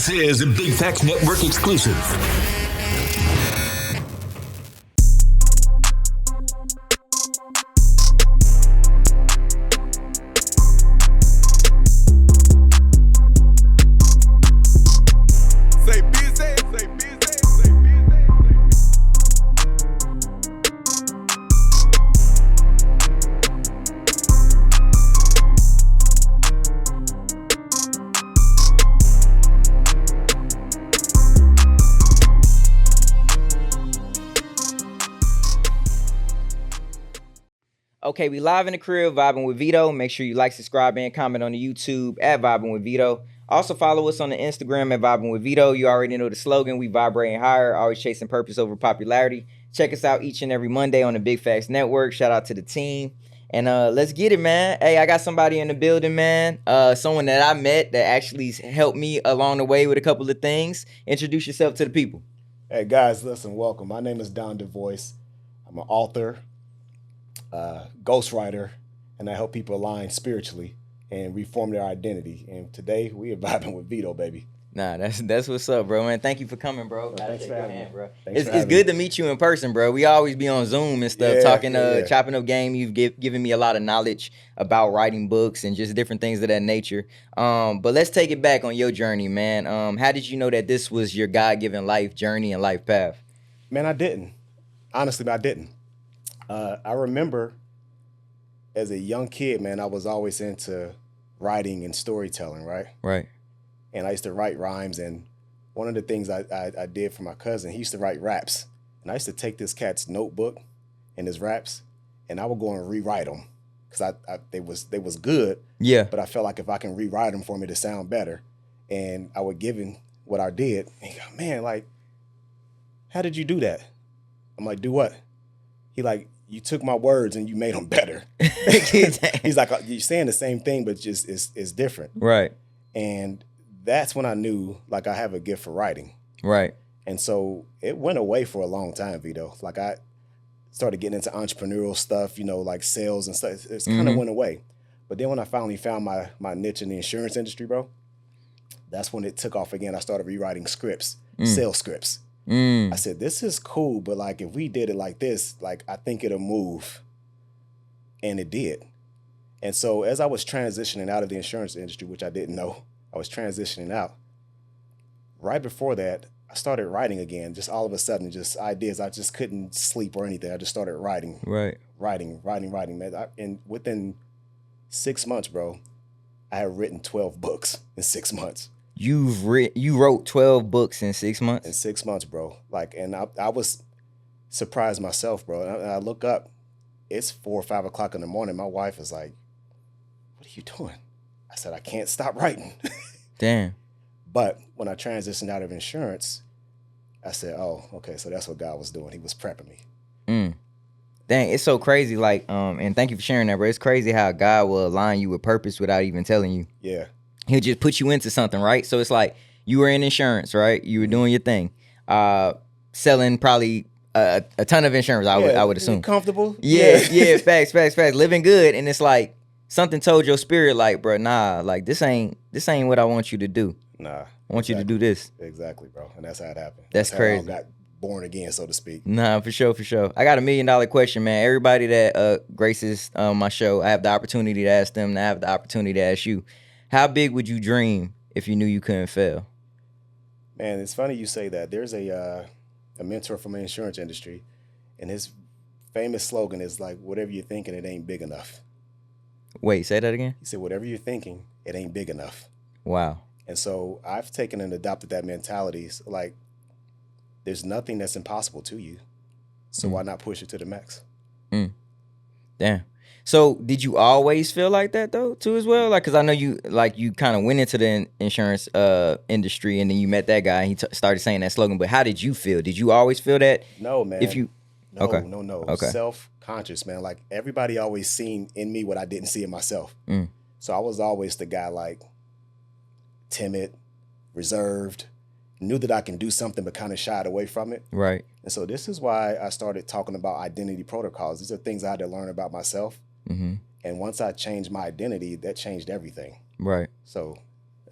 This is a Big Facts Network exclusive. Okay, we live in the crib, vibing with Vito. Make sure you like, subscribe, and comment on the YouTube at Vibing with Vito. Also follow us on the Instagram at Vibing with Vito. You already know the slogan, we vibrating higher, always chasing purpose over popularity. Check us out each and every Monday on the Big Facts Network. Shout out to the team. And let's get it, man. Hey, I got somebody in the building, man. Someone that I met that actually helped me along the way with a couple of things. Introduce yourself to the people. Hey, guys, listen, welcome. My name is Devoise. I'm an author, ghostwriter, and I help people align spiritually and reform their identity. And today we are vibing with Vito, baby. Nah, that's what's up, bro, man. Thank you for coming, bro. Thanks for having me, bro. Thanks It's good to meet you in person, bro. We always be on Zoom and stuff, chopping up game. You've given me a lot of knowledge about writing books and just different things of that nature. But let's take it back on your journey, man. How did you know that this was your God-given life journey and life path? Man, I didn't. Honestly, I didn't. I remember as a young kid, man, I was always into writing and storytelling, right? Right. And I used to write rhymes. And one of the things I did for my cousin, he used to write raps. And I used to take this cat's notebook and his raps, and I would go and rewrite them because they was good. Yeah. But I felt like if I can rewrite them for me to sound better, and I would give him what I did, and he go, man, like, how did you do that? I'm like, do what? He like, you took my words and you made them better. He's like, you're saying the same thing, but just it's different. Right. And that's when I knew, like, I have a gift for writing. Right. And so it went away for a long time, Vito. Like, I started getting into entrepreneurial stuff, like sales and stuff. It's kind of went away. But then when I finally found my niche in the insurance industry, bro, that's when it took off again. I started rewriting scripts, sales scripts. I said, this is cool, but like if we did it like this, like I think it'll move. And it did. And so as I was transitioning out of the insurance industry, which I didn't know, I was transitioning out. Right before that, I started writing again, just all of a sudden, just ideas. I just couldn't sleep or anything. I just started writing. Right. Writing, man. And within 6 months, bro, I had written 12 books in 6 months. You wrote 12 books in 6 months? In 6 months, bro. Like, and I was surprised myself, bro. And I look up, it's 4 or 5 o'clock in the morning. My wife is like, what are you doing? I said, I can't stop writing. Damn. But when I transitioned out of insurance, I said, oh, okay, so that's what God was doing. He was prepping me. Dang, it's so crazy. Like, and thank you for sharing that, bro. It's crazy how God will align you with purpose without even telling you. Yeah. He'll just put you into something, right? So it's like you were in insurance, right? You were doing your thing, selling probably a ton of insurance. I would assume comfortable. Yeah. Facts. Living good, and it's like something told your spirit, like, bro, nah, like this ain't what I want you to do. Nah, I want you to do this. Exactly, bro, and that's how it happened. That's crazy. How I got born again, so to speak. Nah, for sure. I got $1 million question, man. Everybody that graces my show, I have the opportunity to ask them, and I have the opportunity to ask you. How big would you dream if you knew you couldn't fail? Man, it's funny you say that. There's a mentor from the insurance industry, and his famous slogan is like, whatever you're thinking, it ain't big enough. Wait, say that again? He said, whatever you're thinking, it ain't big enough. Wow. And so I've taken and adopted that mentality. So like, there's nothing that's impossible to you. So why not push it to the max? Damn. So did you always feel like that though, too, as well? Like, cause I know you kind of went into the insurance industry, and then you met that guy, and he started saying that slogan. But how did you feel? Did you always feel that? No, man. No. Okay. Self-conscious, man. Like everybody always seen in me what I didn't see in myself. So I was always the guy like timid, reserved, knew that I can do something, but kind of shied away from it. Right. And so this is why I started talking about identity protocols. These are things I had to learn about myself. And once I changed my identity, that changed everything. Right. So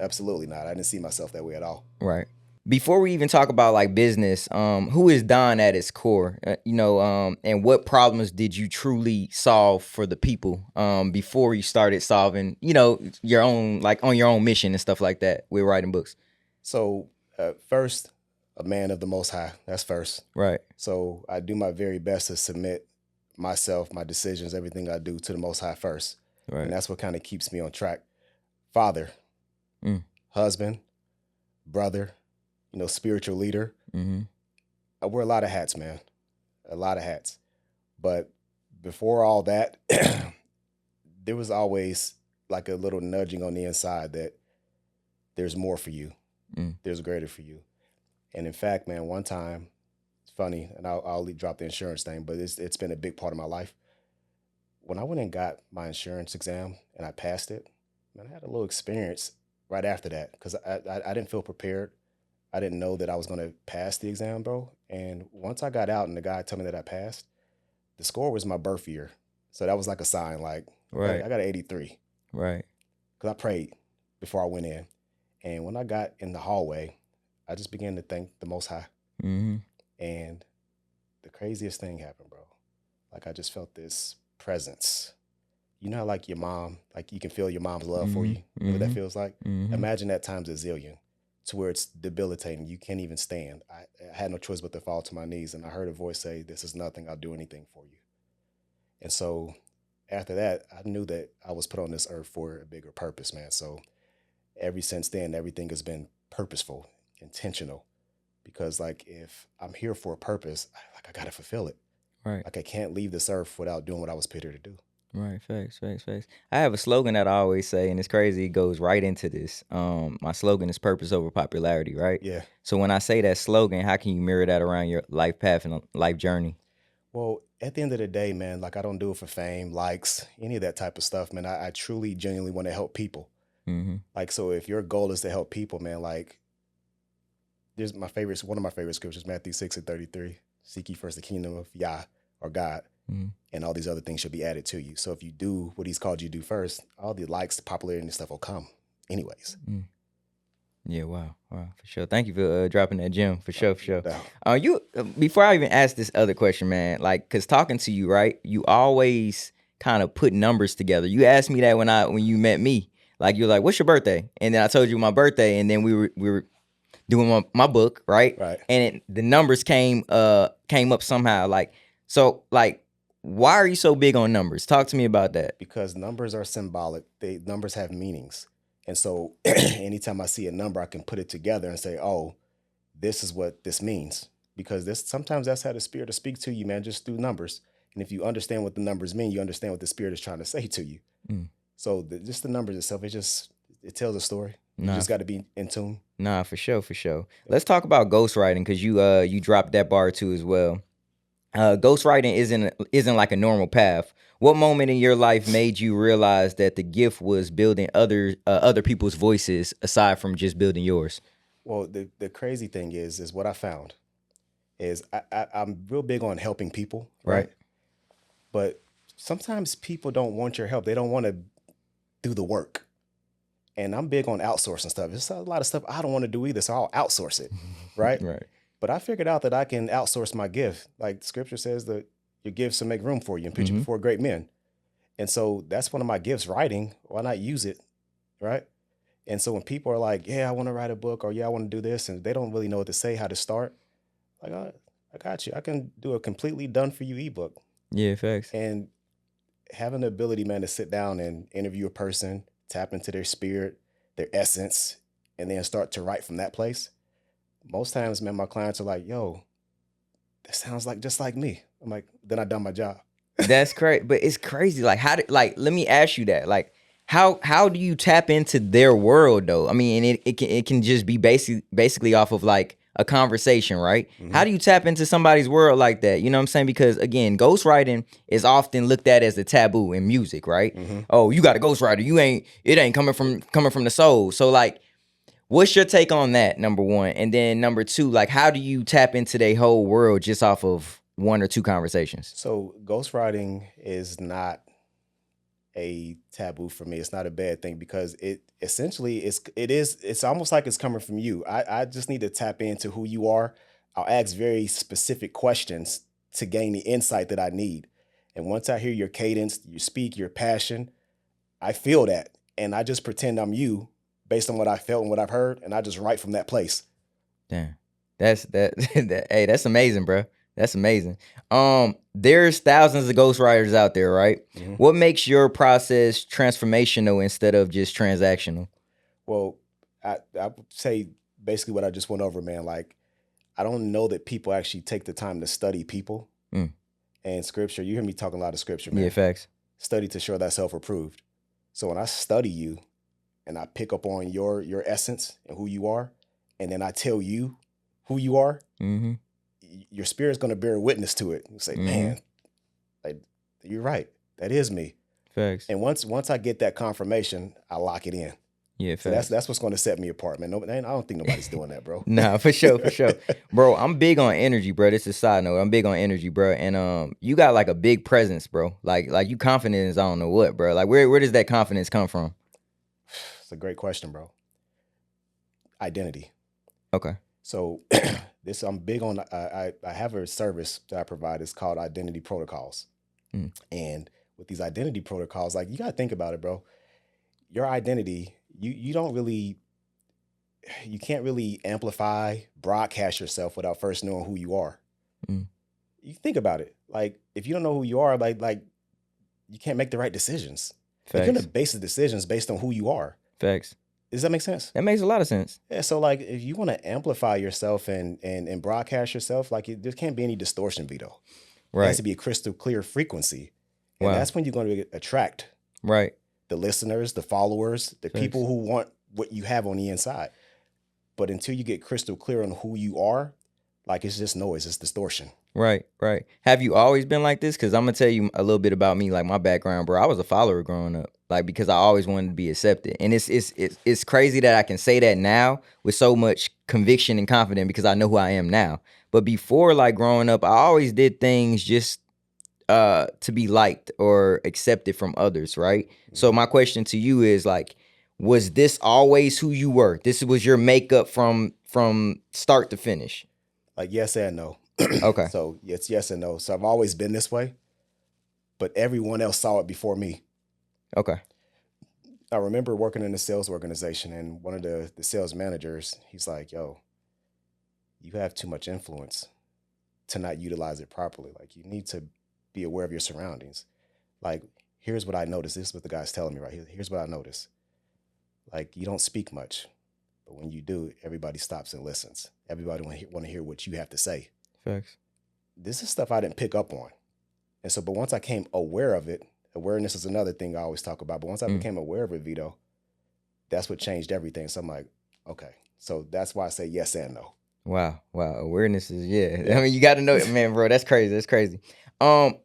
absolutely not. I didn't see myself that way at all. Right. Before we even talk about like business, who is Don at its core? And what problems did you truly solve for the people before you started solving, your own, like on your own mission and stuff like that with writing books? So first, a man of the Most High. That's first. Right. So I do my very best to submit myself, my decisions, everything I do to the Most High first. Right. And that's what kind of keeps me on track. Father, husband, brother, spiritual leader. Mm-hmm. I wear a lot of hats, man. A lot of hats. But before all that, there was always like a little nudging on the inside that there's more for you. There's greater for you. And in fact, man, one time, it's funny, and I'll drop the insurance thing, but it's been a big part of my life. When I went and got my insurance exam and I passed it, man, I had a little experience right after that because I didn't feel prepared. I didn't know that I was going to pass the exam, bro. And once I got out and the guy told me that I passed, the score was my birth year. So that was like a sign, like, right. I got an 83. Right. Because I prayed before I went in. And when I got in the hallway, I just began to thank the Most High. Mm-hmm. And the craziest thing happened, bro. Like I just felt this presence. You know how like your mom, like you can feel your mom's love for you? You know what that feels like? Mm-hmm. Imagine that times a zillion to where it's debilitating. You can't even stand. I had no choice but to fall to my knees. And I heard a voice say, "This is nothing. I'll do anything for you." And so after that, I knew that I was put on this earth for a bigger purpose, man. So ever since then, everything has been purposeful, intentional. Because like if I'm here for a purpose, I got to fulfill it. Right. Like I can't leave this earth without doing what I was put here to do. Right, facts. I have a slogan that I always say, and it's crazy. It goes right into this. My slogan is purpose over popularity, right? Yeah. So when I say that slogan, how can you mirror that around your life path and life journey? Well, at the end of the day, man, like I don't do it for fame, likes, any of that type of stuff, man. I truly, genuinely want to help people. Mm-hmm. Like, so if your goal is to help people, man, like one of my favorite scriptures, Matthew 6:33. Seek ye first the kingdom of Yah or God. And all these other things should be added to you. So if you do what he's called you to do first, all the likes, the popularity and stuff will come anyways. Yeah, wow, for sure. Thank you for dropping that gem, for sure. No. You before I even ask this other question, man, like, cause talking to you, right? You always kind of put numbers together. You asked me that when you met me, like you're like, "What's your birthday?" And then I told you my birthday, and then we were doing my book, right? Right. And the numbers came up somehow, like so, like. Why are you so big on numbers? Talk to me about that. Because numbers are symbolic. Numbers have meanings. And so anytime I see a number, I can put it together and say, oh, this is what this means. Because sometimes that's how the spirit will speak to you, man, just through numbers. And if you understand what the numbers mean, you understand what the spirit is trying to say to you. So just the numbers itself, it tells a story. You just got to be in tune. Nah, for sure. Let's talk about ghostwriting, because you dropped that bar too as well. Ghostwriting isn't like a normal path. What moment in your life made you realize that the gift was building other people's voices aside from just building yours? Well, the crazy thing is what I found is I'm real big on helping people, right? But sometimes people don't want your help. They don't want to do the work. And I'm big on outsourcing stuff. There's a lot of stuff I don't want to do either, so I'll outsource it, right? Right. But I figured out that I can outsource my gift. Like scripture says that your gifts will make room for you and put you before great men. And so that's one of my gifts, writing. Why not use it, right? And so when people are like, yeah, I want to write a book, or yeah, I want to do this, and they don't really know what to say, how to start, like, I got you. I can do a completely done for you ebook. Yeah, facts. And having the ability, man, to sit down and interview a person, tap into their spirit, their essence, and then start to write from that place. Most times, man, my clients are like, yo, that sounds like just like me. I'm like, then I done my job. That's crazy. But it's crazy. Like, let me ask you that. Like, how do you tap into their world though? I mean, and it can just be basically off of like a conversation, right? How do you tap into somebody's world like that? You know what I'm saying? Because again, ghostwriting is often looked at as a taboo in music, right? Oh, you got a ghostwriter. It ain't coming from the soul. So like, what's your take on that, number one? And then number two, like, how do you tap into their whole world just off of one or two conversations? So ghostwriting is not a taboo for me. It's not a bad thing because it essentially it's almost like it's coming from you. I just need to tap into who you are. I'll ask very specific questions to gain the insight that I need. And once I hear your cadence, you speak, your passion, I feel that. And I just pretend I'm you based on what I felt and what I've heard. And I just write from that place. Damn. Hey, that's amazing, bro. That's amazing. There's thousands of ghostwriters out there, right? Mhm. What makes your process transformational instead of just transactional? Well, I would say basically what I just went over, man. Like, I don't know that people actually take the time to study people Mm. and scripture. You hear me talking a lot of scripture, Yeah, man. facts. Study to show thyself approved. So when I study you and I pick up on your essence and who you are, and then I tell you who you are, Mm-hmm. your spirit's going to bear witness to it. You say, man, like, you're right. That is me. Facts. And once I get that confirmation, I lock it in. Yeah, So facts. that's what's going to set me apart, man. I don't think nobody's doing that, bro. Nah, for sure, for sure. Bro, I'm big on energy, bro. This is a side note. I'm big on energy, bro. And you got like a big presence, bro. Like you confident as I don't know what, bro. Like where does that confidence come from? It's a great question, bro. Identity. Okay. So this I'm big on. I have a service that I provide. It's called Identity Protocols. Mm. And with these identity protocols, like you got to think about it, bro. Your identity, you can't really amplify, broadcast yourself without first knowing who you are. Mm. You think about it. Like if you don't know who you are, like you can't make the right decisions. Like, you're Facts. gonna base the decisions based on who you are. Facts. Does that make sense? That makes a lot of sense. Yeah. So like, if you want to amplify yourself and broadcast yourself, like there can't be any distortion, Vito. It has Right. to be a crystal clear frequency, and Wow. that's when you're going to attract Right. the listeners, the followers, the Facts. people who want what you have on the inside. But until you get crystal clear on who you are, like it's just noise, it's distortion. Right, right. Have you always been like this? Because I'm gonna tell you a little bit about me, like my background, bro. I was a follower growing up, like because I always wanted to be accepted, and it's crazy that I can say that now with so much conviction and confidence because I know who I am now. But before, like growing up, I always did things just to be liked or accepted from others, right? So my question to you is like, was this always who you were? This was your makeup from start to finish? Like yes and no. Okay. So it's yes and no. So I've always been this way, but everyone else saw it before me. Okay. I remember working in a sales organization, and one of the sales managers, he's like, yo, you have too much influence to not utilize it properly. Like, you need to be aware of your surroundings. Like, here's what I noticed. This is what the guy's telling me right here. Here's what I noticed. Like, you don't speak much, but when you do, everybody stops and listens. Everybody want to hear what you have to say. Facts. This is stuff I didn't pick up on. And so, but once I came aware of it, awareness is another thing I always talk about. But once I became aware of it, Vito, that's what changed everything. So I'm like, okay. So that's why I say yes and no. Wow. Awareness is I mean, you got to know it, man, bro. That's crazy. That's crazy.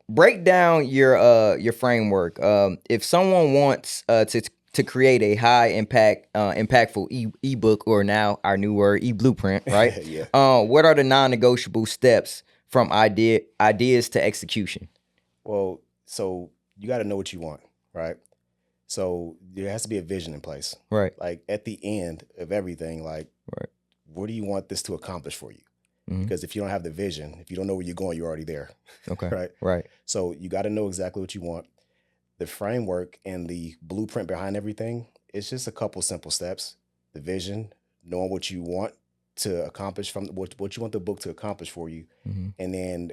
Break down your framework. If someone wants to create a high impact impactful ebook, or now our new word e-blueprint, right? Yeah. What are the non-negotiable steps from ideas to execution? Well, so you got to know what you want, right? So there has to be a vision in place. Right. Like at the end of everything, like, Right. what do you want this to accomplish for you? Mhm. Because if you don't have the vision, if you don't know where you're going, you're already there. Okay. Right. Right. So you got to know exactly what you want. The framework and the blueprint behind everything, it's just a couple simple steps. The vision, knowing what you want to accomplish from what you want the book to accomplish for you, Mhm. and then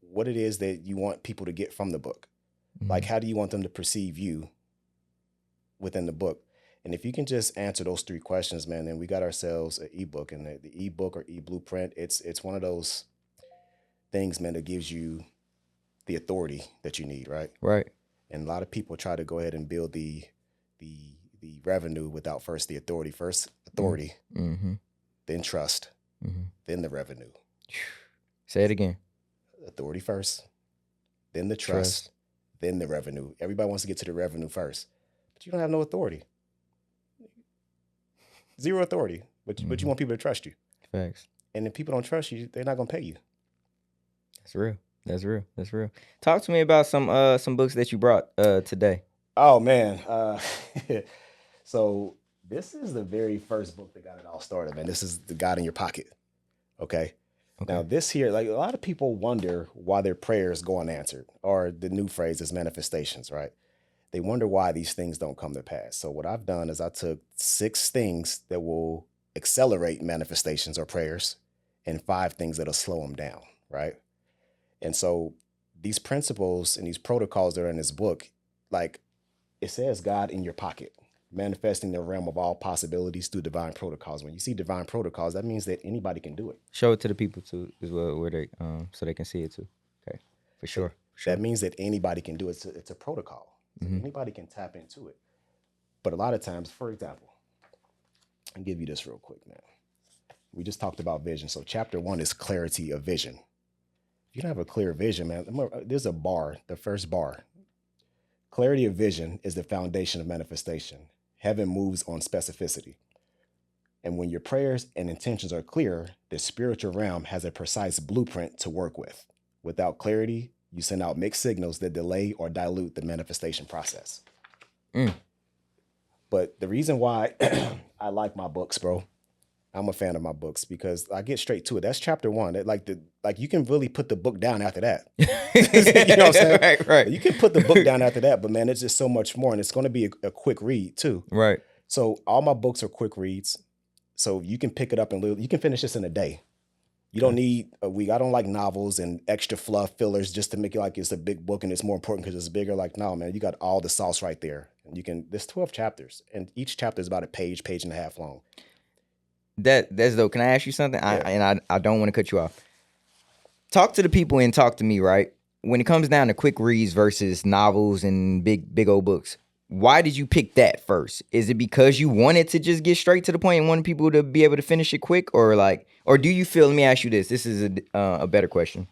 what it is that you want people to get from the book. Mhm. Like, how do you want them to perceive you within the book? And if you can just answer those three questions, man, then we got ourselves an ebook. And the ebook or e-blueprint, it's one of those things, man, that gives you the authority that you need, right? Right. And a lot of people try to go ahead and build the revenue without first the authority. First authority, Mm-hmm. then trust, Mm-hmm. then the revenue. Say it again. Authority first, then the trust, then the revenue. Everybody wants to get to the revenue first, but you don't have no authority. Zero authority, but you want people to trust you. Facts. And if people don't trust you, they're not gonna pay you. That's real. That's real. That's real. Talk to me about some books that you brought today. Oh man. So this is the very first book that got it all started, man. This is The God in Your Pocket. Okay. Now Okay. this here, like a lot of people wonder why their prayers go unanswered, or the new phrase is manifestations, right? They wonder why these things don't come to pass. So what I've done is I took 6 things that will accelerate manifestations or prayers, and 5 things that'll slow them down, right? And so these principles and these protocols that are in this book, like it says God in your pocket, manifesting the realm of all possibilities through divine protocols. When you see divine protocols, that means that anybody can do it. Show it to the people too as well, where they so they can see it too. Okay, for sure. For sure. That means that anybody can do it. It's a protocol. So anybody can tap into it. But a lot of times, for example, I'll give you this real quick, man. We just talked about vision. So chapter 1 is clarity of vision. If you don't have a clear vision, man, there's a bar, the first bar. Clarity of vision is the foundation of manifestation. Heaven moves on specificity. And when your prayers and intentions are clear, the spiritual realm has a precise blueprint to work with. Without clarity, you send out mixed signals that delay or dilute the manifestation process. But the reason why I like my books, bro, I'm a fan of my books because I get straight to it. That's chapter 1. Like you can really put the book down after that. You know what I'm saying? Right. You can put the book down after that, but man, it's just so much more, and it's going to be a quick read too. Right. So all my books are quick reads. So you can pick it up and you can finish this in a day. You don't need a week. I don't like novels and extra fluff fillers just to make it like it's a big book and it's more important because it's bigger. Like, no, man, you got all the sauce right there. And there's 12 chapters, and each chapter is about a page and a half long. That's dope. Can I ask you something? Yeah. I don't want to cut you off. Talk to the people and talk to me, right? When it comes down to quick reads versus novels and big old books, why did you pick that first? Is it because you wanted to just get straight to the point and wanted people to be able to finish it quick, or do you feel? Let me ask you this. This is a better question.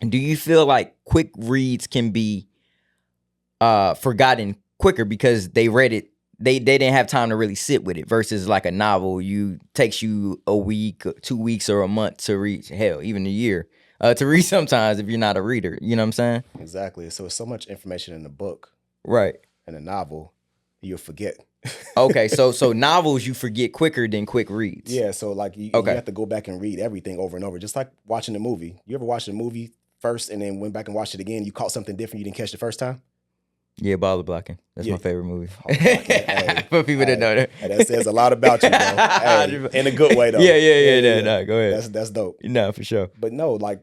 Do you feel like quick reads can be forgotten quicker because they read it? They didn't have time to really sit with it versus like a novel. Takes you a week, 2 weeks, or a month to read. Hell, even a year to read sometimes if you're not a reader. You know what I'm saying? Exactly. So it's so much information in the book, right? In a novel, you'll forget. Okay, so novels you forget quicker than quick reads. Yeah, so like you have to go back and read everything over and over, just like watching a movie. You ever watched a movie first and then went back and watched it again? You caught something different you didn't catch the first time? Yeah, Baller Blocking. That's my favorite movie. Hey, for people that know that. That says a lot about you, bro. Hey, in a good way, though. Yeah. Nah, go ahead. That's dope. Nah, for sure. But no, like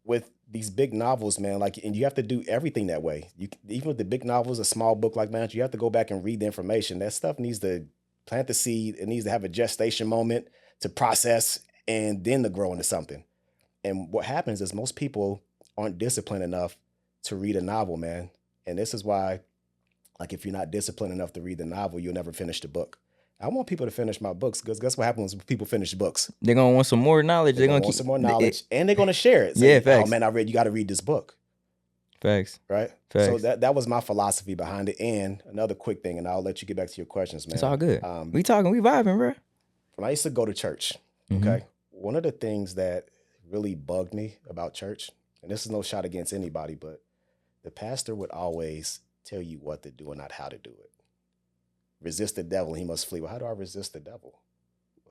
with these big novels, man, like, and you have to do everything that way. Even with the big novels, a small book like mine, you have to go back and read the information. That stuff needs to plant the seed. It needs to have a gestation moment to process and then to grow into something. And what happens is most people aren't disciplined enough to read a novel, man. And this is why, like, if you're not disciplined enough to read the novel, you'll never finish the book. I want people to finish my books because guess what happens when people finish books? They're going to want some more knowledge. They're going to want some more knowledge, and they're going to share it. Yeah, facts. Oh, man, you got to read this book. Facts. Right? Facts. So that was my philosophy behind it. And another quick thing, and I'll let you get back to your questions, man. It's all good. We vibing, bro. When I used to go to church, okay, one of the things that really bugged me about church, and this is no shot against anybody, but the pastor would always tell you what to do and not how to do it. Resist the devil, he must flee. Well, how do I resist the devil?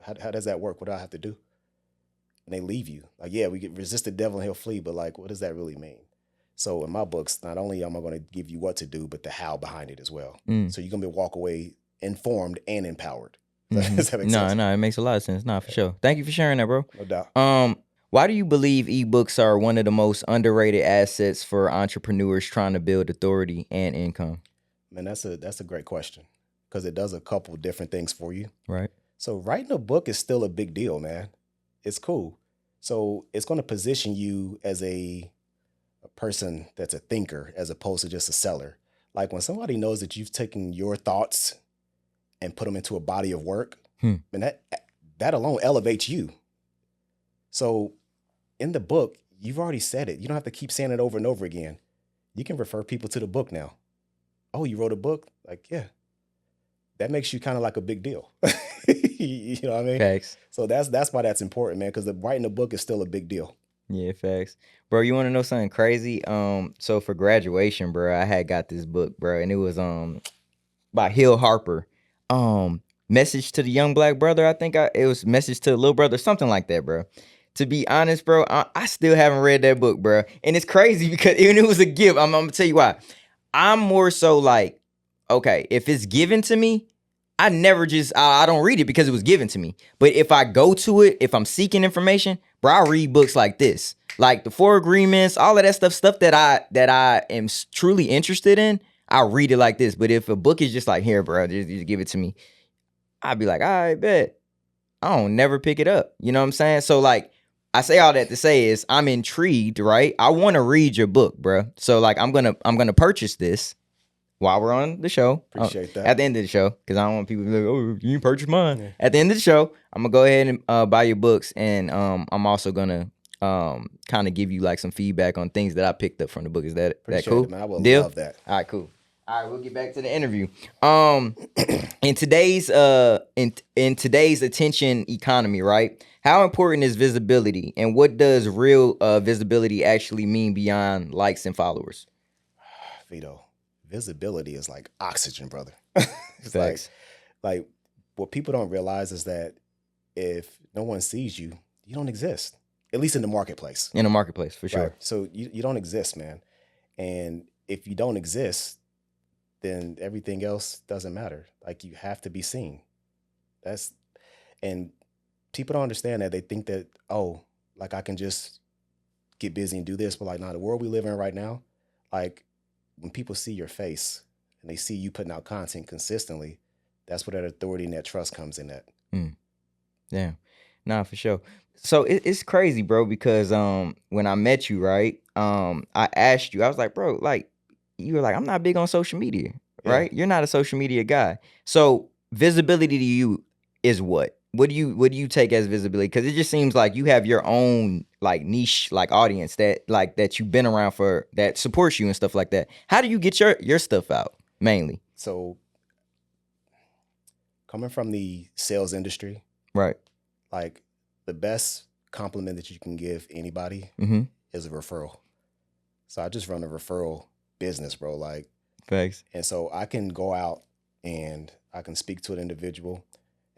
How does that work? What do I have to do? And they leave you. Like, yeah, we can resist the devil and he'll flee, but like, what does that really mean? So in my books, not only am I going to give you what to do, but the how behind it as well. So you're going to walk away informed and empowered. Does that make sense? No, it makes a lot of sense. Nah, for sure. Thank you for sharing that, bro. No doubt. Why do you believe ebooks are one of the most underrated assets for entrepreneurs trying to build authority and income? Man, that's a great question because it does a couple different things for you. Right. So writing a book is still a big deal, man. It's cool. So it's going to position you as a person that's a thinker as opposed to just a seller. Like when somebody knows that you've taken your thoughts and put them into a body of work, and that alone elevates you. So in the book, you've already said it. You don't have to keep saying it over and over again. You can refer people to the book now. Oh, you wrote a book? Like, yeah. That makes you kind of like a big deal. You know what I mean? Thanks. So that's why that's important, man, because writing a book is still a big deal. Yeah, facts. Bro, you want to know something crazy? So for graduation, bro, I had got this book, bro, and it was by Hill Harper. Message to the Young Black Brother. I think it was Message to the Little Brother, something like that, bro. To be honest, bro, I still haven't read that book, bro. And it's crazy because even it was a gift. I'm gonna tell you why. I'm more so like, okay, if it's given to me, I never just I don't read it because it was given to me. But if I go to it, if I'm seeking information, bro, I read books like this, like the Four Agreements, all of that stuff that I am truly interested in. I read it like this. But if a book is just like, here, bro, just give it to me, I'd be like, all right, bet. I don't never pick it up. You know what I'm saying? So like, I say all that to say is I'm intrigued, right? I want to read your book, bro. So like, I'm gonna purchase this while we're on the show. Appreciate that. At the end of the show, because I don't want people to be like, oh, you purchase mine. Yeah. At the end of the show, I'm gonna go ahead and buy your books, and I'm also gonna kind of give you like some feedback on things that I picked up from the book. Is that Appreciate cool? it, man. I would Deal? love that. All right, cool. All right, we'll get back to the interview. In today's in today's attention economy, right? How important is visibility, and what does real visibility actually mean beyond likes and followers? Vito, visibility is like oxygen, brother. It's Facts. like what people don't realize is that if no one sees you, you don't exist. At least in the marketplace. In the marketplace, for sure. Right. So you don't exist, man. And if you don't exist, then everything else doesn't matter. Like you have to be seen. And people don't understand that. They think that, oh, like I can just get busy and do this. But like, nah, the world we live in right now, like when people see your face and they see you putting out content consistently, that's where that authority and that trust comes in at. Yeah. Nah, for sure. So it's crazy, bro, because when I met you, right, I asked you, I was like, bro, like, you were like, I'm not big on social media, right? You're not a social media guy. So visibility to you is what? What do you take as visibility? Because it just seems like you have your own like niche, like audience that you've been around for, that supports you and stuff like that. How do you get your stuff out mainly? So coming from the sales industry, Right. like the best compliment that you can give anybody is a referral. So I just run a referral business, bro. Like, Thanks. and so I can go out and I can speak to an individual,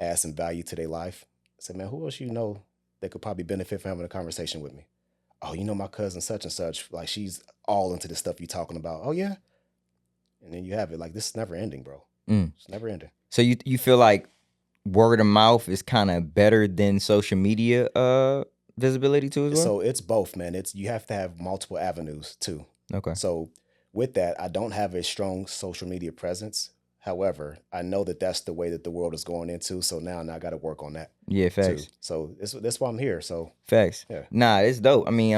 add some value to their life. Say, man, who else you know that could probably benefit from having a conversation with me? Oh, you know my cousin such and such, like she's all into the stuff you're talking about. Oh yeah. And then you have it. Like this is never ending, bro. It's never ending. So you feel like word of mouth is kind of better than social media visibility too as well? So it's both, man. You have to have multiple avenues too. Okay. So with that, I don't have a strong social media presence. However, I know that that's the way that the world is going into. So now I got to work on that. Yeah, facts. Too. So that's why I'm here. So facts. Yeah. Nah, it's dope. I mean,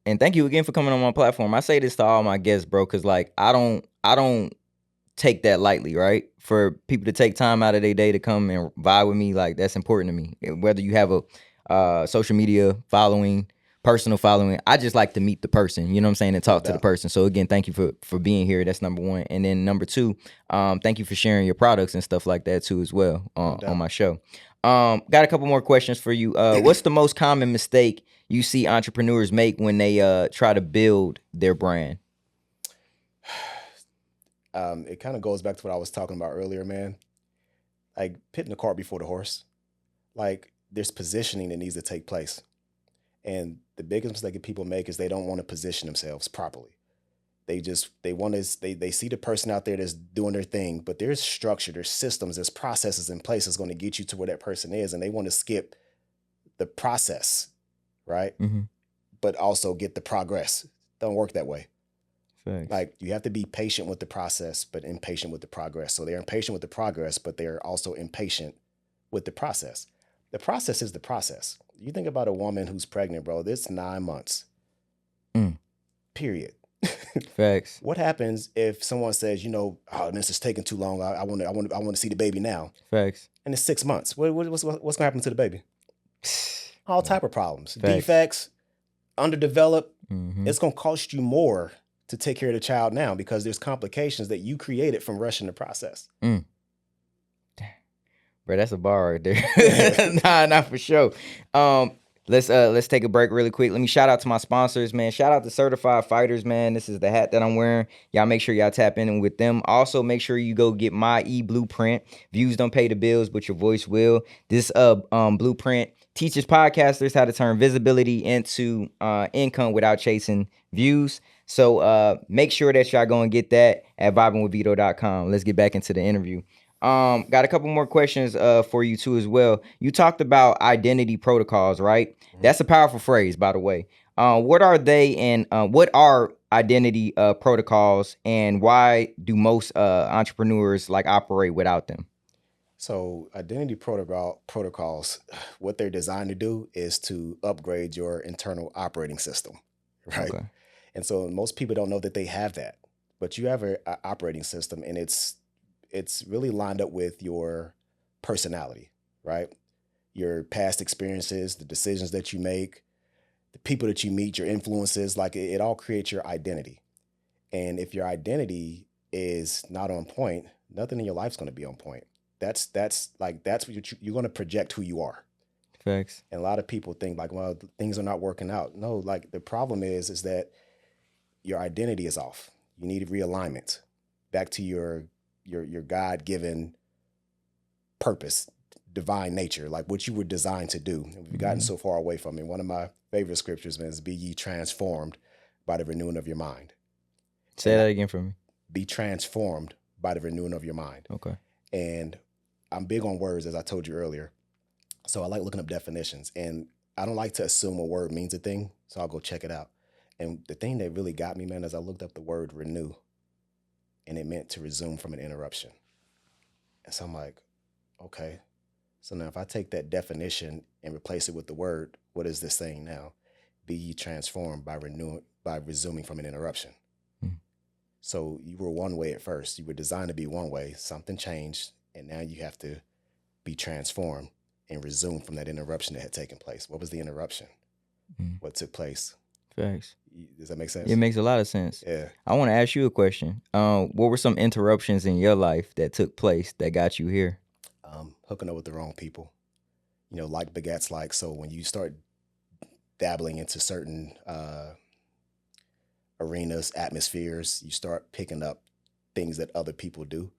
and thank you again for coming on my platform. I say this to all my guests, bro, because like I don't take that lightly, right? For people to take time out of their day to come and vibe with me, like that's important to me. Whether you have a social media following, personal following, I just like to meet the person, you know what I'm saying, and talk to the person. So again, thank you for being here. That's number one. And then number two, thank you for sharing your products and stuff like that too as well on my show. Got a couple more questions for you. What's the most common mistake you see entrepreneurs make when they try to build their brand? It kind of goes back to what I was talking about earlier, man. Like putting the cart before the horse. Like there's positioning that needs to take place. And the biggest mistake that people make is they don't want to position themselves properly. They see the person out there that's doing their thing, but there's structure, there's systems, there's processes in place that's going to get you to where that person is. And they want to skip the process, right? But also get the progress. Don't work that way. Thanks. Like you have to be patient with the process, but impatient with the progress. So they're impatient with the progress, but they're also impatient with the process. The process is the process. You think about a woman who's pregnant, bro, it's 9 months. Period. Facts. What happens if someone says, oh, this is taking too long. I want to see the baby now. Facts. And it's 6 months. What's going to happen to the baby? All type of problems. Facts. Defects, underdeveloped. It's going to cost you more to take care of the child now because there's complications that you created from rushing the process. Damn. Bro, that's a bar right there. Nah, for sure. Let's take a break really quick. Let me shout out to my sponsors, man. Shout out to Certified Fighters, man. This is the hat that I'm wearing. Y'all make sure y'all tap in with them. Also, make sure you go get my blueprint. Views don't pay the bills, but your voice will. This blueprint teaches podcasters how to turn visibility into income without chasing views. So make sure that y'all go and get that at vibingwithvito.com. Let's get back into the interview. Got a couple more questions for you too as well. You talked about identity protocols, right? That's a powerful phrase, by the way. What are they, and what are identity protocols, and why do most entrepreneurs like operate without them? So identity protocols, what they're designed to do is to upgrade your internal operating system, right? Okay. And so most people don't know that they have that, but you have a operating system, and it's really lined up with your personality, right? Your past experiences, the decisions that you make, the people that you meet, your influences, like it all creates your identity. And if your identity is not on point, nothing in your life's going to be on point. That's what you're going to project who you are. Facts. And a lot of people think like, well, things are not working out. No, like the problem is that your identity is off. You need realignment back to your God-given purpose, divine nature, like what you were designed to do. And we've gotten so far away from it. One of my favorite scriptures, man, is be ye transformed by the renewing of your mind. Say that again for me. Be transformed by the renewing of your mind. Okay. And I'm big on words, as I told you earlier. So I like looking up definitions, and I don't like to assume a word means a thing. So I'll go check it out. And the thing that really got me, man, is I looked up the word renew, and it meant to resume from an interruption. And so I'm like, okay. So now if I take that definition and replace it with the word, what is this saying now? Be ye transformed by resuming from an interruption. So you were one way at first. You were designed to be one way. Something changed, and now you have to be transformed and resume from that interruption that had taken place. What was the interruption? What took place? Facts. Does that make sense? It makes a lot of sense. Yeah. I want to ask you a question. What were some interruptions in your life that took place that got you here? Hooking up with the wrong people. Like begets like. So when you start dabbling into certain arenas, atmospheres, you start picking up things that other people do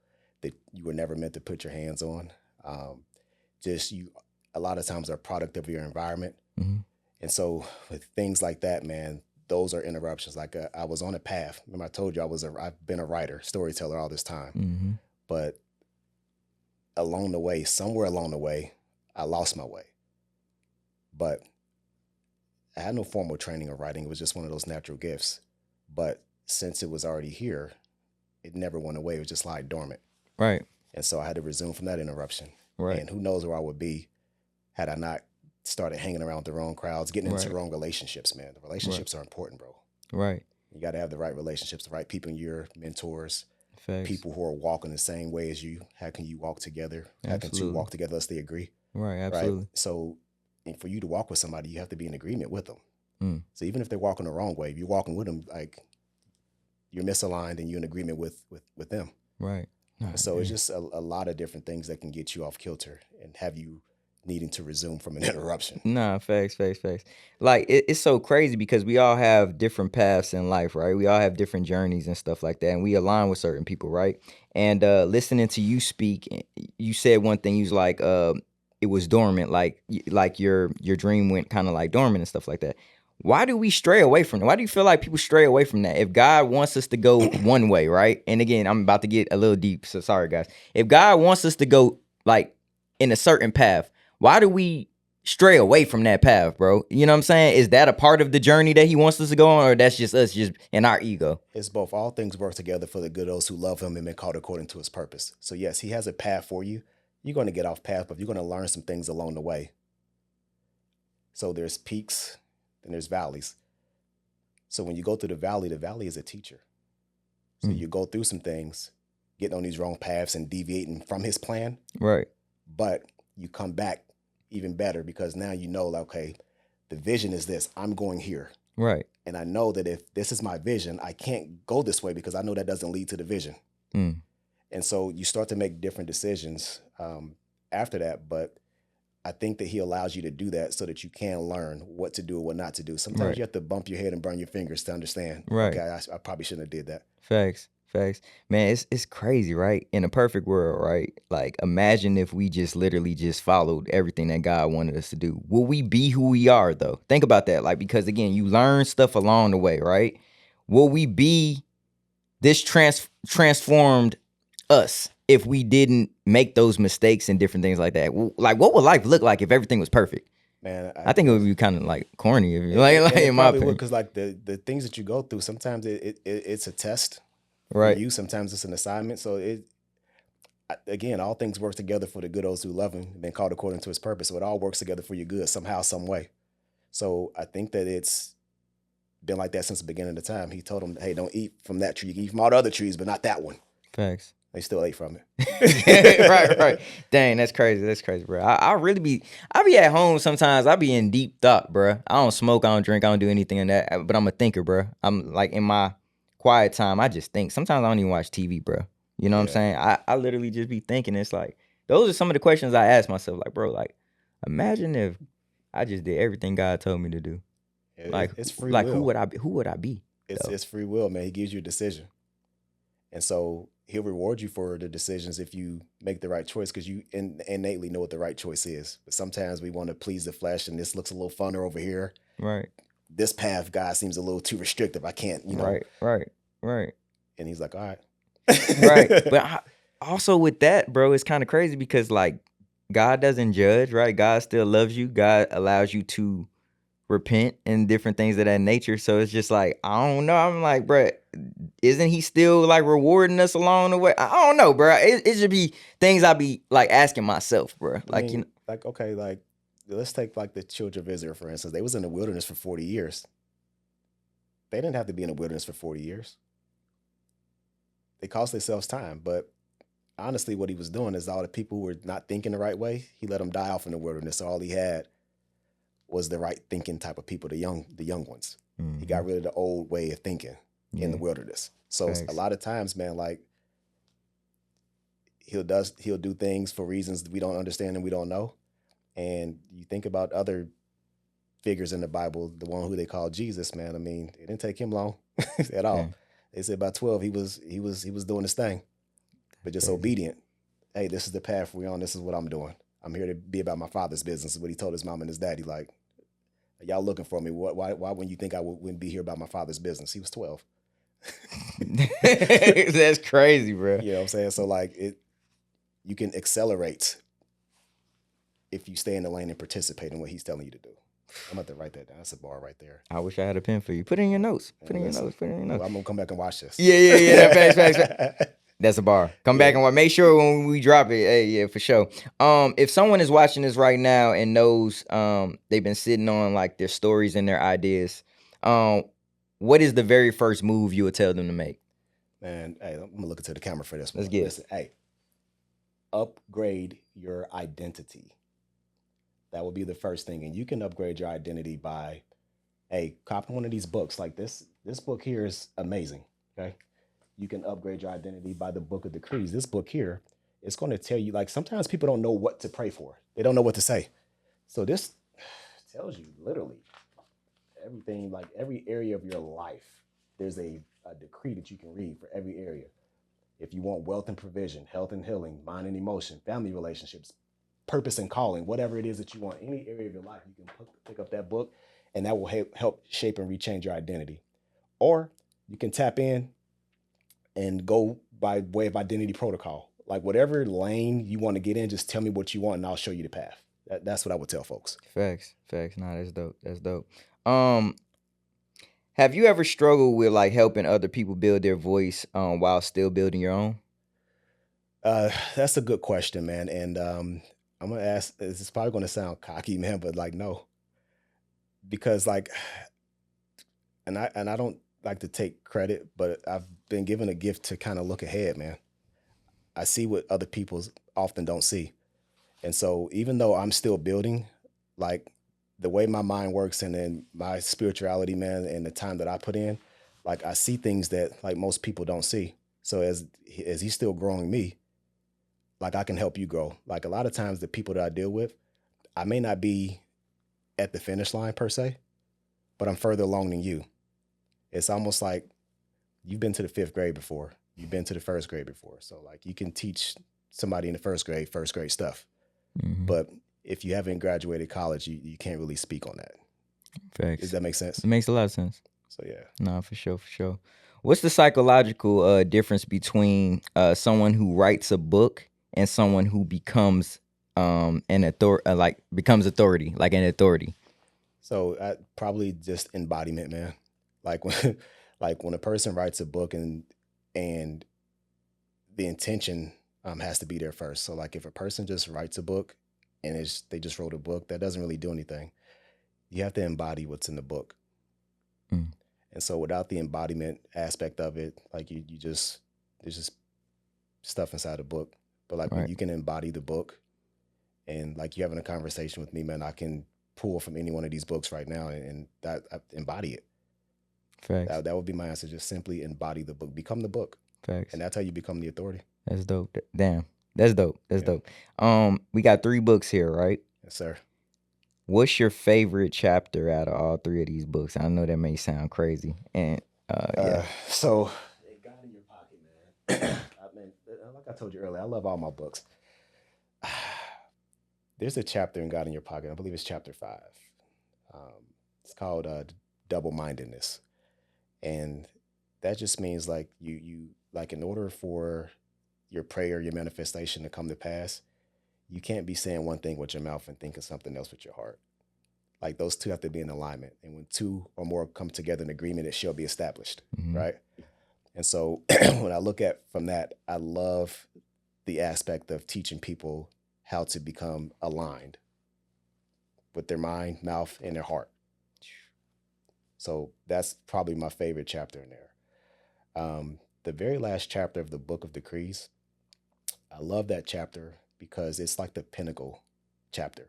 that you were never meant to put your hands on. A lot of times are a product of your environment. And so with things like that, man, those are interruptions. Like I was on a path. Remember I told you I've been a writer, storyteller all this time. But somewhere along the way, I lost my way. But I had no formal training of writing. It was just one of those natural gifts. But since it was already here, it never went away. It was just lying dormant. Right. And so I had to resume from that interruption. Right. And who knows where I would be had I not started hanging around with the wrong crowds, getting into the wrong relationships, man. The relationships are important, bro. Right. You got to have the right relationships, the right people in your mentors, Facts. people who are walking the same way as you. How can you walk together? How can two walk together unless they agree? Right, absolutely. Right? So and for you to walk with somebody, you have to be in agreement with them. So even if they're walking the wrong way, if you're walking with them, like you're misaligned and you're in agreement with them. Right. So it's just a lot of different things that can get you off kilter and have you needing to resume from an interruption. Nah, facts. Like it's so crazy because we all have different paths in life, right? We all have different journeys and stuff like that, and we align with certain people, right? And listening to you speak, you said one thing. You was like, it was dormant, like your dream went kind of like dormant and stuff like that. Why do we stray away from that? Why do you feel like people stray away from that? If God wants us to go one way, right? And again, I'm about to get a little deep, so sorry, guys. If God wants us to go like in a certain path, why do we stray away from that path, bro? You know what I'm saying? Is that a part of the journey that he wants us to go on, or that's just us just in our ego? It's both. All things work together for the good of those who love him and been called according to his purpose. So yes, he has a path for you. You're going to get off path, but you're going to learn some things along the way. So there's peaks and there's valleys. So when you go through the valley is a teacher. So you go through some things, getting on these wrong paths and deviating from his plan. Right. But you come back even better because now you know, like, okay, the vision is this. I'm going here. Right. And I know that if this is my vision, I can't go this way because I know that doesn't lead to the vision. And so you start to make different decisions after that. But I think that he allows you to do that so that you can learn what to do and what not to do. Sometimes Right. you have to bump your head and burn your fingers to understand. Right. Okay, I probably shouldn't have did that. Facts. Man, it's crazy, right? In a perfect world, right? Like, imagine if we just literally just followed everything that God wanted us to do. Will we be who we are, though? Think about that. Like, because again, you learn stuff along the way, right? Will we be this transformed us if we didn't make those mistakes and different things like that? Like, what would life look like if everything was perfect? Man, I think it would be kind of like corny, if you and in it my probably would, opinion. because like the things that you go through, sometimes it's a test for Right. you. Sometimes it's an assignment. So again, all things work together for the good of those who love him, been called according to his purpose. So it all works together for your good somehow, some way. So I think that it's been like that since the beginning of the time. He told them, hey, don't eat from that tree. You can eat from all the other trees, but not that one. Facts. They still ate from it. Right. Dang, that's crazy, bro. I be at home sometimes. I be in deep thought, bro. I don't smoke, I don't drink, I don't do anything in that. But I'm a thinker, bro. I'm like in my quiet time, I just think. Sometimes I don't even watch TV, bro. You know what I'm saying? I literally just be thinking. It's like those are some of the questions I ask myself. Like, bro, like imagine if I just did everything God told me to do. Like, it's free like will. Who would I be? It's free will, man. He gives you a decision. And so he'll reward you for the decisions if you make the right choice, because you innately know what the right choice is. But sometimes we want to please the flesh, and this looks a little funner over here. Right. This path, God, seems a little too restrictive. I can't, Right. And he's like, all right. Right. But also with that, bro, it's kind of crazy because like God doesn't judge, right? God still loves you. God allows you to repent and different things of that nature. So it's just like, I don't know. I'm like, bro, isn't he still like rewarding us along the way? I don't know, bro. It should be things I be like asking myself, bro. Like, you know, like, okay, like let's take like the children of Israel, for instance. They was in the wilderness for 40 years. They didn't have to be in the wilderness for 40 years. They cost themselves time. But honestly, what he was doing is all the people who were not thinking the right way, he let them die off in the wilderness. So all he had was the right thinking type of people, the young ones. Mm-hmm. He got rid of the old way of thinking in the wilderness. So Thanks. A lot of times, man, like he'll do things for reasons we don't understand and we don't know. And you think about other figures in the Bible, the one who they call Jesus, man. I mean, it didn't take him long at all. Yeah. They said by 12 he was doing his thing, but just obedient. Hey, this is the path we're on. This is what I'm doing. I'm here to be about my Father's business. Is what he told his mom and his daddy. Like, y'all looking for me? Why wouldn't you think I wouldn't be here about my Father's business? He was 12. That's crazy, bro. You know what I'm saying? So like you can accelerate if you stay in the lane and participate in what he's telling you to do. I'm about to write that down. That's a bar right there. I wish I had a pen for you. Put it in your notes. Put it in your notes. I'm gonna come back and watch this. Yeah. Facts. That's a bar. Come back and watch. Make sure when we drop it. Hey, yeah, for sure. If someone is watching this right now and knows they've been sitting on like their stories and their ideas, what is the very first move you would tell them to make? Man, hey, I'm gonna look into the camera for this one. Let's get Listen, hey, upgrade your identity. That will be the first thing. And you can upgrade your identity by, hey, copy one of these books. Like this book here is amazing. Okay. You can upgrade your identity by the Book of Decrees. This book here is going to tell you, like, sometimes people don't know what to pray for. They don't know what to say. So this tells you literally everything, like every area of your life. There's a decree that you can read for every area. If you want wealth and provision, health and healing, mind and emotion, family relationships, purpose and calling, whatever it is that you want, any area of your life, you can pick up that book, and that will help shape and rechange your identity. Or you can tap in and go by way of identity protocol. Like whatever lane you want to get in, just tell me what you want and I'll show you the path. That's what I would tell folks. Facts. Nah, that's dope. Have you ever struggled with like helping other people build their voice while still building your own? That's a good question, man. And I'm gonna ask. This is probably gonna sound cocky, man, but like no, because like, and I don't like to take credit, but I've been given a gift to kind of look ahead, man. I see what other people often don't see, and so even though I'm still building, like the way my mind works and then my spirituality, man, and the time that I put in, like I see things that like most people don't see. So as he's still growing me, like I can help you grow. Like a lot of times the people that I deal with, I may not be at the finish line per se, but I'm further along than you. It's almost like you've been to the 5th grade before. You've been to the 1st grade before. So like you can teach somebody in the first grade stuff. Mm-hmm. But if you haven't graduated college, you can't really speak on that. Facts. Does that make sense? It makes a lot of sense. So yeah. No, for sure. What's the psychological difference between someone who writes a book and someone who becomes becomes authority, like an authority? So probably just embodiment, man. Like when a person writes a book and the intention has to be there first. So like if a person just writes a book and they just wrote a book, that doesn't really do anything. You have to embody what's in the book. Mm. And so without the embodiment aspect of it, like there's just stuff inside the book. But like when you can embody the book and like you having a conversation with me, man, I can pull from any one of these books right now and that I embody it. Facts. That would be my answer. Just simply embody the book, become the book. Facts. And that's how you become the authority. That's dope. Damn. That's dope. That's dope. We got 3 books here, right? Yes, sir. What's your favorite chapter out of all 3 of these books? I know that may sound crazy. And yeah. So it got in your pocket, man. I mean, like I told you earlier, I love all my books. There's a chapter in God in Your Pocket. I believe it's chapter 5. It's called double-mindedness. And that just means like you like in order for your prayer, your manifestation to come to pass, you can't be saying one thing with your mouth and thinking something else with your heart. Like those two have to be in alignment. And when 2 or more come together in agreement, it shall be established, right? And so when I look at from that, I love the aspect of teaching people how to become aligned with their mind, mouth, and their heart. So that's probably my favorite chapter in there. The very last chapter of the Book of Decrees, I love that chapter because it's like the pinnacle chapter,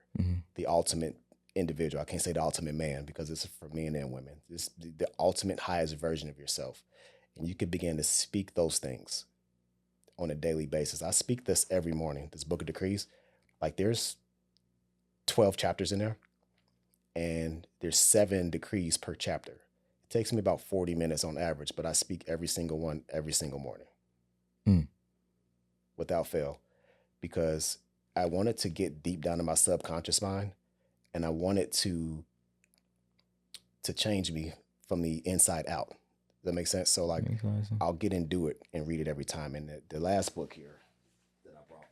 the ultimate individual. I can't say the ultimate man because it's for men and women. It's the ultimate highest version of yourself. And you can begin to speak those things on a daily basis. I speak this every morning, this Book of Decrees. Like there's 12 chapters in there and there's 7 decrees per chapter. It takes me about 40 minutes on average, but I speak every single one every single morning without fail because I wanted to get deep down in my subconscious mind and I wanted to change me from the inside out. Does that make sense? So like I'll get into it and read it every time. And the last book here that I brought,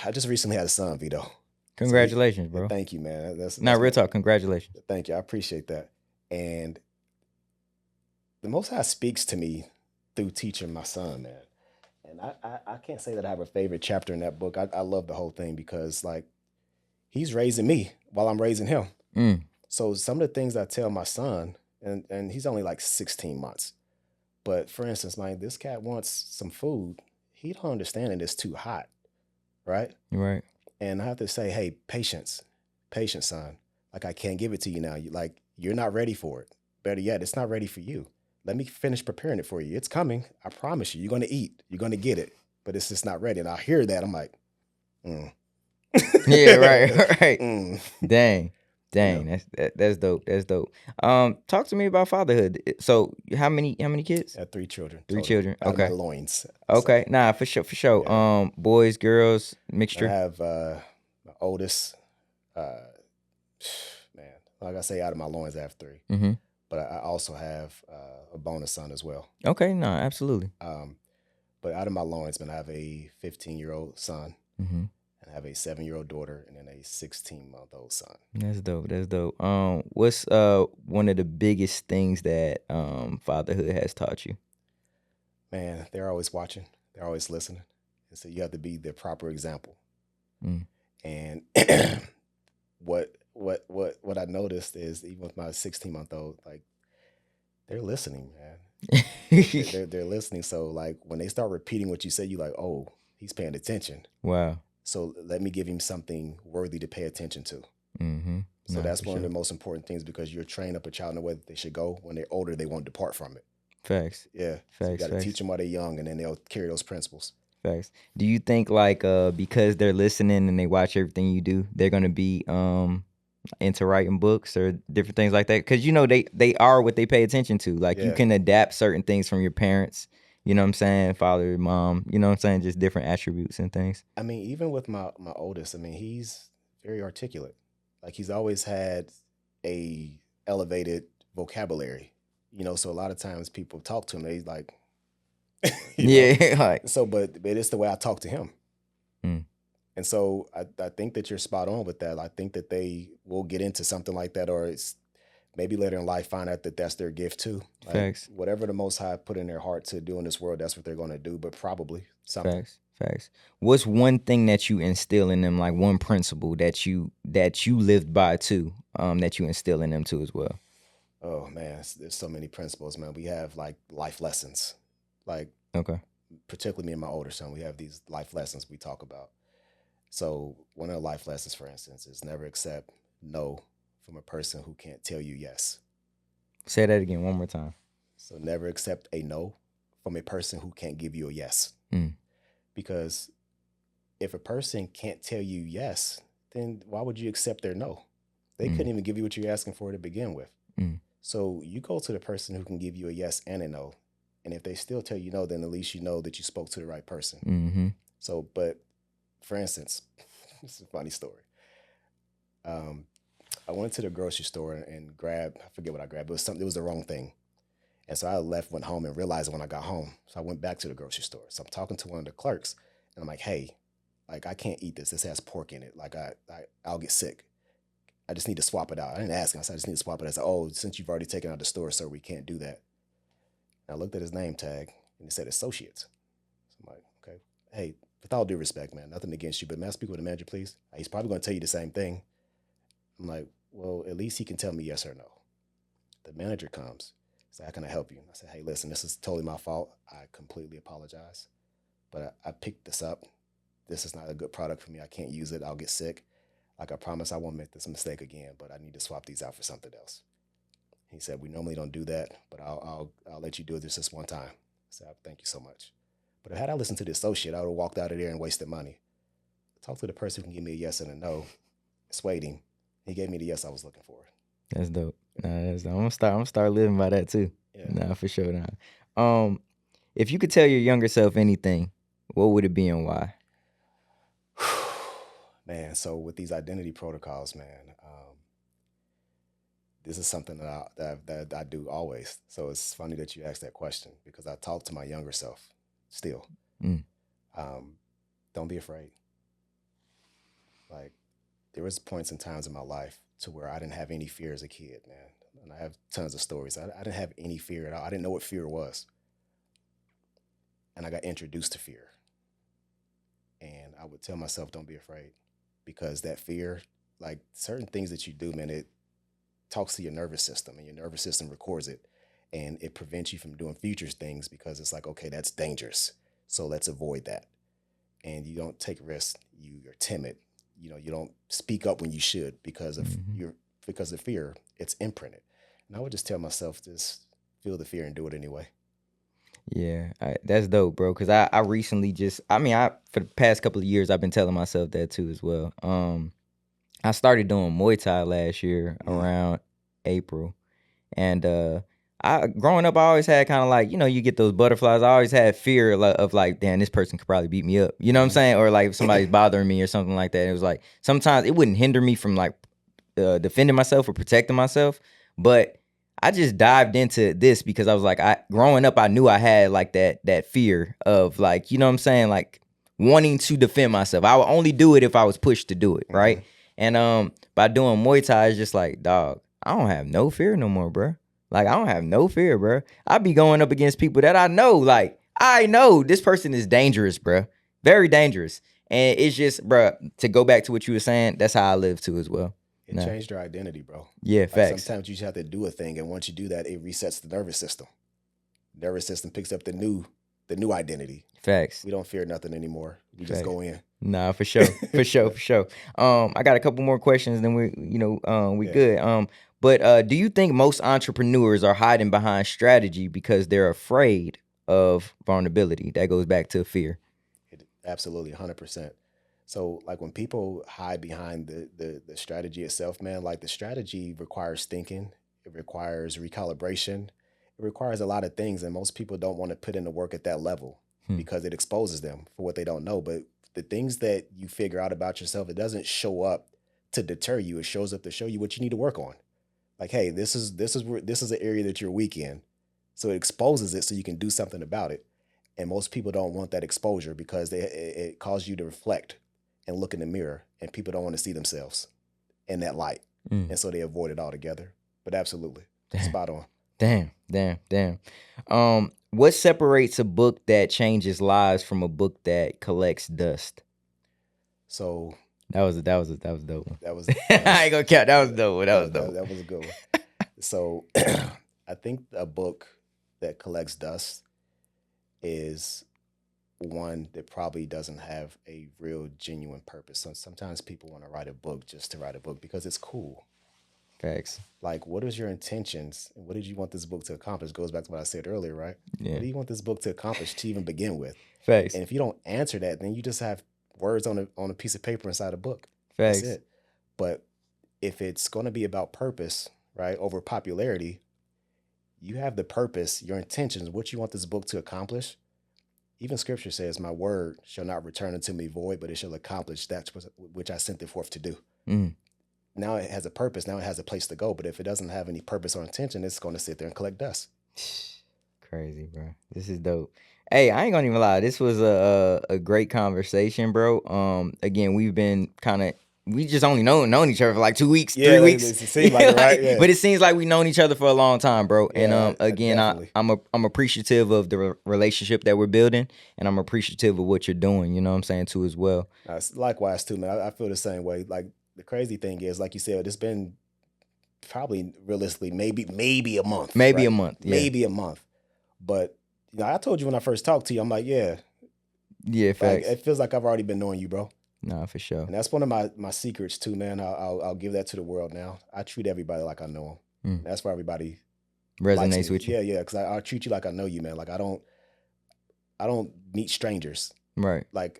I just recently had a son, Vito. Congratulations, bro. Thank you, man. That's real talk. Congratulations. Thank you. I appreciate that. And the Most High speaks to me through teaching my son, man. And I can't say that I have a favorite chapter in that book. I love the whole thing because like he's raising me while I'm raising him. So some of the things I tell my son, and he's only like 16 months. But for instance, like this cat wants some food. He don't understand that it's too hot, right? Right. And I have to say, hey, patience, son. Like I can't give it to you now. You're not ready for it. Better yet, it's not ready for you. Let me finish preparing it for you. It's coming. I promise you. You're going to eat. You're going to get it. But it's just not ready. And I hear that. I'm like, Yeah, right. Dang. That's dope. That's dope. Talk to me about fatherhood. So how many kids? I have 3 children. 3 children. Out Okay. of my loins. Okay. So, nah, for sure. Yeah. Boys, girls, mixture. I have my oldest, man, like I say, out of my loins, I have 3. But I also have a bonus son as well. Okay, no, absolutely. But out of my loins, man, I have a 15-year-old son. And I have a 7-year-old daughter and then a 16-month-old son. That's dope. What's one of the biggest things that fatherhood has taught you? Man, they're always watching. They're always listening. And so you have to be the proper example. And what I noticed is even with my 16-month-old, like they're listening, man. they're listening. So like when they start repeating what you say, you like, oh, he's paying attention. Wow. So let me give him something worthy to pay attention to. So that's one of the most important things because you're training up a child in the way that they should go. When they're older, they won't depart from it. Facts. Yeah. Facts. So you got to teach them while they're young, and then they'll carry those principles. Facts. Do you think like because they're listening and they watch everything you do, they're gonna be into writing books or different things like that? Because you know they are what they pay attention to. Like you Yeah. can adapt certain things from your parents. You know what I'm saying? Father, mom. You know what I'm saying? Just different attributes and things. I mean, even with my oldest, I mean, he's very articulate. Like he's always had a elevated vocabulary. You know, so a lot of times people talk to him, they like, you know. Yeah. Like. So, but it's the way I talk to him. Mm. And so I think that you're spot on with that. I think that they will get into something like that, or it's maybe later in life find out that that's their gift too. Like, Facts. whatever the Most High put in their heart to do in this world, that's what they're going to do. But probably something. Facts. Facts. What's one thing that you instill in them, like one principle that you lived by too, that you instill in them too as well? Oh man, there's so many principles, man. We have like life lessons, like Okay. particularly me and my older son. We have these life lessons we talk about. So one of the life lessons, for instance, is never accept no from a person who can't tell you yes. Say that again one more time. So never accept a no from a person who can't give you a yes. Mm. Because if a person can't tell you yes, then why would you accept their no? They couldn't even give you what you're asking for to begin with. Mm. So you go to the person who can give you a yes and a no. And if they still tell you no, then at least you know that you spoke to the right person. Mm-hmm. So, but for instance, this is a funny story. I went to the grocery store and grabbed, I forget what I grabbed, it was the wrong thing. And so I went home and realized it when I got home. So I went back to the grocery store. So I'm talking to one of the clerks and I'm like, hey, like I can't eat this. This has pork in it. Like I'll get sick. I just need to swap it out. I didn't ask him. I said, I just need to swap it out. I said, oh, since you've already taken it out of the store, sir, we can't do that. And I looked at his name tag and it said associates. So I'm like, okay, hey, with all due respect, man, nothing against you, but may I speak with the manager, please? He's probably going to tell you the same thing. I'm like, well, at least he can tell me yes or no. The manager comes. So how can I help you? I said, hey, listen, this is totally my fault. I completely apologize. But I picked this up. This is not a good product for me. I can't use it. I'll get sick. Like I promise I won't make this mistake again, but I need to swap these out for something else. He said, we normally don't do that, but I'll let you do this one time. I said, thank you so much. But had I listened to the associate, I would have walked out of there and wasted money. Talk to the person who can give me a yes and a no. Swayed him. He gave me the yes I was looking for. That's dope. Nah, that's dope. I'm gonna start living by that too. Yeah. Nah, for sure. Nah. If you could tell your younger self anything, what would it be and why? Man, so with these identity protocols, man, this is something that I do always. So it's funny that you asked that question because I talk to my younger self still. Mm. Don't be afraid. Like there was points and times in my life to where I didn't have any fear as a kid, man. And I have tons of stories. I didn't have any fear at all. I didn't know what fear was. And I got introduced to fear. And I would tell myself, don't be afraid. Because that fear, like certain things that you do, man, it talks to your nervous system and your nervous system records it. And it prevents you from doing future things because it's like, okay, that's dangerous. So let's avoid that. And you don't take risks. You're timid. You know, you don't speak up when you should because of because of fear. It's imprinted. And I would just tell myself, just feel the fear and do it anyway. Yeah, that's dope, bro. Cause I recently for the past couple of years I've been telling myself that too as well. I started doing Muay Thai last year around April, and growing up I always had kind of like, you know, you get those butterflies. I always had fear of like, damn, this person could probably beat me up. You know what I'm saying? Or like if somebody's bothering me or something like that. It was like sometimes it wouldn't hinder me from like defending myself or protecting myself, but I just dived into this because I was like, growing up, I knew I had like that fear of like, you know what I'm saying? Like wanting to defend myself. I would only do it if I was pushed to do it. Right. And, by doing Muay Thai, it's just like, dog, I don't have no fear no more, bro. Like, I don't have no fear, bro. I be going up against people that I know, like, I know this person is dangerous, bro. Very dangerous. And it's just, bro, to go back to what you were saying, that's how I live too as well. It changed your identity, bro. Yeah, like facts. Sometimes you just have to do a thing, and once you do that, it resets the nervous system. Nervous system picks up the new identity. Facts. We don't fear nothing anymore. We just go in. Nah, for sure, for sure. I got a couple more questions, then we good. But do you think most entrepreneurs are hiding behind strategy because they're afraid of vulnerability? That goes back to fear. Absolutely, 100%. So like when people hide behind the strategy itself, man, like the strategy requires thinking, it requires recalibration, it requires a lot of things, and most people don't want to put in the work at that level Hmm. because it exposes them for what they don't know. But the things that you figure out about yourself, it doesn't show up to deter you. It shows up to show you what you need to work on. Like, hey, this is an area that you're weak in. So it exposes it so you can do something about it. And most people don't want that exposure because it causes you to reflect and look in the mirror, and people don't want to see themselves in that light. And so they avoid it altogether. But absolutely. Spot on. Damn. What separates a book that changes lives from a book that collects dust? So That was a dope one. that was I ain't gonna count. That was dope. that was a good one. So I think a book that collects dust is one that probably doesn't have a real genuine purpose. So sometimes people want to write a book just to write a book because it's cool. Facts. Like, what is your intentions? And what did you want this book to accomplish? Goes back to what I said earlier, right? Yeah. What do you want this book to accomplish to even begin with? Facts. And if you don't answer that, then you just have words on a piece of paper inside a book. Facts. That's it. But if it's going to be about purpose, right, over popularity, you have the purpose, your intentions, what you want this book to accomplish. Even scripture says, my word shall not return unto me void, but it shall accomplish that which I sent it forth to do. Mm. Now it has a purpose. Now it has a place to go. But if it doesn't have any purpose or intention, it's going to sit there and collect dust. Crazy, bro. This is dope. Hey, I ain't gonna even lie. This was a great conversation, bro. Again, we just only known each other for like 2 weeks, 3 weeks. It seems like it, right? Yeah. But it seems like we've known each other for a long time, bro. Yeah, And again, I'm appreciative of the relationship that we're building, and I'm appreciative of what you're doing. You know what I'm saying, too, as well. Likewise, too, man. I feel the same way. Like, the crazy thing is, like you said, it's been probably realistically maybe a month. Maybe right? a month. Yeah. Maybe a month. But I told you when I first talked to you, I'm like, yeah, facts. Like, it feels like I've already been knowing you, bro. Nah, for sure. And that's one of my secrets too, man. I'll give that to the world now. I treat everybody like I know them. That's why everybody resonates with you. Yeah, because I treat you like I know you, man. Like I don't meet strangers. Right. Like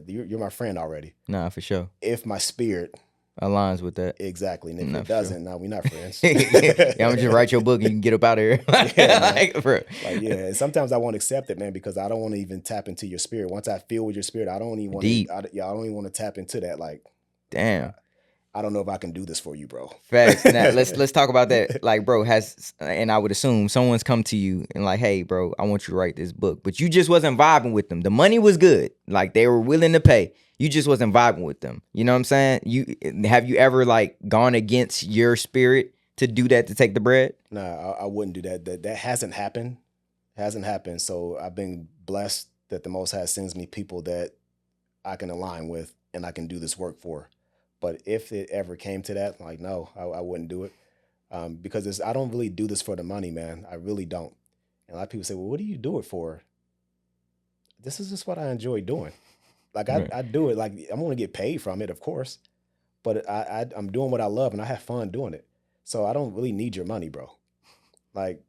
you're my friend already. Nah, for sure. If my spirit aligns with that. Exactly. And if it doesn't, we're not friends. Yeah, I'm gonna just write your book and you can get up out of here. Bro. And sometimes I won't accept it, man, because I don't want to even tap into your spirit. Once I feel with your spirit, I don't even want to. I don't even want to tap into that. Like, damn. I don't know if I can do this for you, bro. Facts. Now let's talk about that. Like, bro, and I would assume someone's come to you and like, hey, bro, I want you to write this book, but you just wasn't vibing with them. The money was good, like they were willing to pay. You just wasn't vibing with them. You know what I'm saying? Have you ever like gone against your spirit to do that, to take the bread? Nah, I wouldn't do that. That hasn't happened. So I've been blessed that the Most High sends me people that I can align with and I can do this work for. But if it ever came to that, like, no, I wouldn't do it. Because I don't really do this for the money, man. I really don't. And a lot of people say, well, what do you do it for? This is just what I enjoy doing. Like, I do it. Like, I'm going to get paid from it, of course. But I'm doing what I love, and I have fun doing it. So I don't really need your money, bro. Like,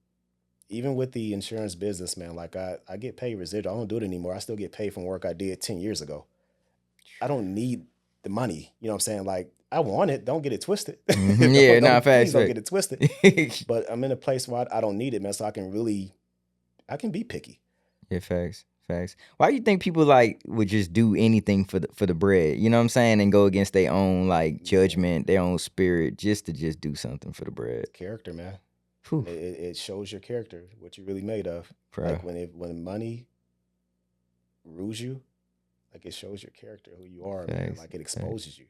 even with the insurance business, man, like, I get paid residual. I don't do it anymore. I still get paid from work I did 10 years ago. I don't need the money. You know what I'm saying? Like, I want it. Don't get it twisted. Yeah, not fast. Don't get it twisted. But I'm in a place where I don't need it, man. So I can be picky. Yeah, facts. Why do you think people like would just do anything for the bread? You know what I'm saying? And go against their own like judgment, their own spirit, just to do something for the bread. Character, man. It shows your character, what you're really made of. Bro. Like when money rules you, like it shows your character, who you are, man. Like it exposes you.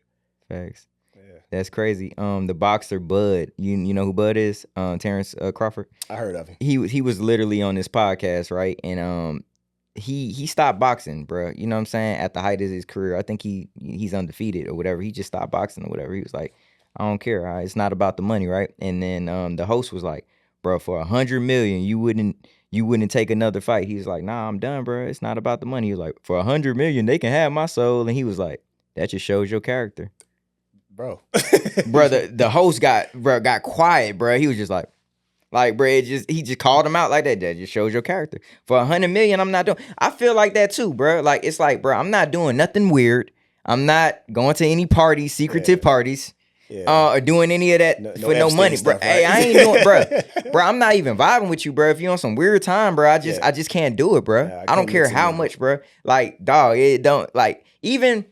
Facts. Yeah. That's crazy. The boxer Bud, you know who Bud is? Terrence Crawford. I heard of him. He was literally on this podcast, right? And he stopped boxing, bro. You know what I'm saying? At the height of his career, I think he's undefeated or whatever. He just stopped boxing or whatever. He was like, I don't care. It's not about the money, right? And then the host was like, bro, for $100 million, you wouldn't take another fight. He was like, nah, I'm done, bro. It's not about the money. He was like, for $100 million, they can have my soul. And he was like, that just shows your character. Bro, the host got quiet, bro. He was just like Like, bro, he just called him out like that. That just shows your character. For 100 million, I'm not doing. I feel like that too, bro. Like, it's like, bro, I'm not doing nothing weird. I'm not going to any parties, secretive parties. Or doing any of that for no money, bro. Stuff, right? Hey, I ain't doing, bro. I'm not even vibing with you, bro. If you on some weird time, bro, I just can't do it, bro. Yeah, I don't care how much, bro. Like, dog, it don't like even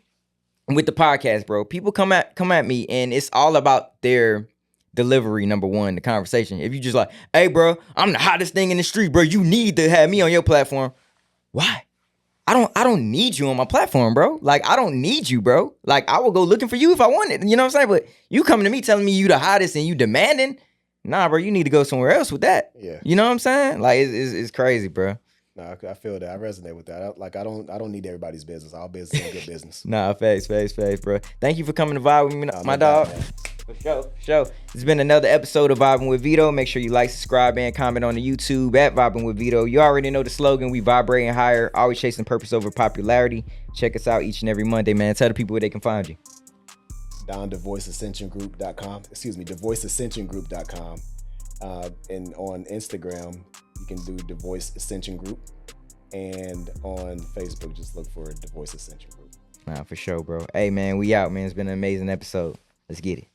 with the podcast, bro. People come at me, and it's all about their delivery. Number one, the conversation. If you just like, hey, bro, I'm the hottest thing in the street, bro. You need to have me on your platform. Why? I don't need you on my platform, bro. Like, I don't need you, bro. Like, I will go looking for you if I wanted. You know what I'm saying? But you coming to me telling me you the hottest and you demanding, nah, bro, you need to go somewhere else with that. Yeah. You know what I'm saying? Like, it's crazy, bro. No, I feel that. I resonate with that. I don't need everybody's business. All business is good business. Nah, facts, bro. Thank you for coming to vibe with me, my dog. For sure. It's been another episode of Vibing with Vito. Make sure you like, subscribe, and comment on the YouTube at Vibing with Vito. You already know the slogan. We vibrating higher, always chasing purpose over popularity. Check us out each and every Monday, man. Tell the people where they can find you. DevoiceAscensionGroup.com. DevoiceAscensionGroup.com. And on Instagram, you can do Devoise Ascension Group. And on Facebook, just look for Devoise Ascension Group. Nah, for sure, bro. Hey, man, we out, man. It's been an amazing episode. Let's get it.